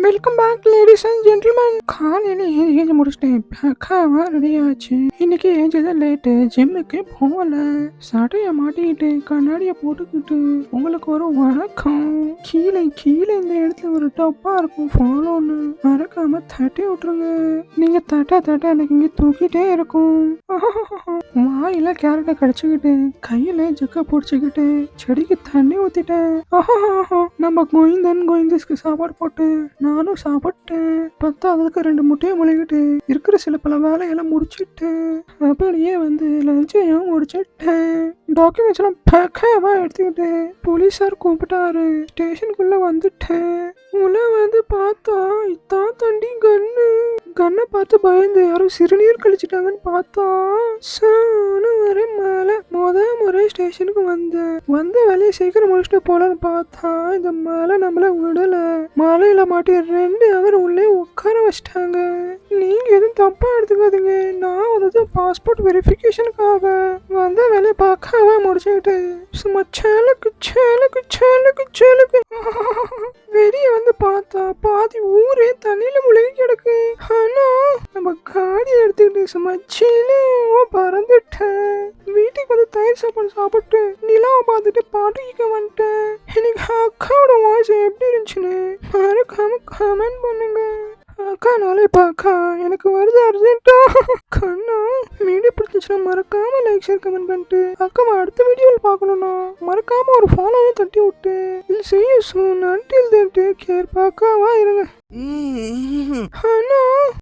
Welcome back ladies and gentlemen. காலையில ஏஞ்சி முடிச்சிட்டேன். பக்காவா ரெடி ஆச்சு. இன்னைக்கு ஏஞ்சதான் லேட்டு. ஜிம்முக்கு போகல. சடைய மாட்டிக்கிட்டு கண்ணாடிய போட்டுக்கிட்டு உங்களுக்கு ஒரு வணக்கம். கீழே இந்த இடத்துல ஒரு டப்பா இருக்கும் ஃபாலோன்னு மறக்காம தட்டி விட்டுருங்க. நீங்க தட்ட எனக்கு இங்க தூக்கிட்டே இருக்கும். வாயில கேரட்டை கடிச்சுக்கிட்டு கையில ஜக்க பிடிச்சுக்கிட்டு செடிக்கு தண்ணி ஊத்திட்டேன். நம்ம கோயிந்தஸ்க்கு சாப்பாடு போட்டு நானும் சாப்பிட்டேன். பத்தாவதுக்கு 2 முட்டையை முழுகிட்டு இருக்கிற சில பல வேலையெல்லாம் முடிச்சுட்டு அப்படியே வந்து லஞ்சையும் முடிச்சுட்டேன். டாக்குமெண்ட்ஸ் எல்லாம் பக்காவா எடுத்துக்கிட்டு போலீஸார் கூப்பிட்டாரு. ஸ்டேஷனுக்குள்ள வந்துட்டேன். உள்ள வந்து பார்த்தா இத்தான் தண்டி கண்ணை பார்த்து பயந்து யாரும் சிறுநீர் கழிச்சிட்டாங்கன்னு பார்த்தா வர மேல முறை ஸ்டேஷனுக்கு வந்த வேலையை சீக்கிரம் முடிச்சுட்டு போலான்னு பார்த்தா இந்த மலை நம்மள விடல. மலையில மாட்டி 2 ஹவர் உள்ளே உட்கார வச்சிட்டாங்க. நீங்க எதுவும் தப்பா எடுத்துக்காதீங்க. நான் வந்து பாஸ்போர்ட் வெரிஃபிகேஷனுக்காக வந்த வேலையை பார்க்காம முடிச்சுக்கிட்டு சும்மா சேலுக்கு வெளியே வந்து பார்த்தா பாதி ஊரே தண்ணியில முழுகி கிடக்கு. ஆனா நம்ம காடி எடுத்துக்கிட்டு சும்மா சிலுவா பறந்துட்டேன். வீட்டுக்கு வந்து தயிர் சாப்பாடு சாப்பிட்டு நிலாவை பார்த்துட்டு பாட்டு கேட்க வந்துட்டேன். எனக்கு அக்காவோட வாய்ஸ் எப்படி இருந்துச்சுன்னு மறக்காம கமெண்ட் பண்ணுங்க. அக்கா நாளைப்பா அக்கா எனக்கு வருது அர்ஜென்ட்டா. கண்ணா வீடியோ பிடிச்சிச்சுன்னா மறக்காம லைக் ஷேர் கமெண்ட் பண்ணிட்டு அக்காவை அடுத்த வீடியோவில் பார்க்கணும்னா மறக்காம ஒரு ஃபாலோவும் தட்டி விட்டு இது செய்ய soon. Until then take care. பக்காவா இருங்க. அண்ணா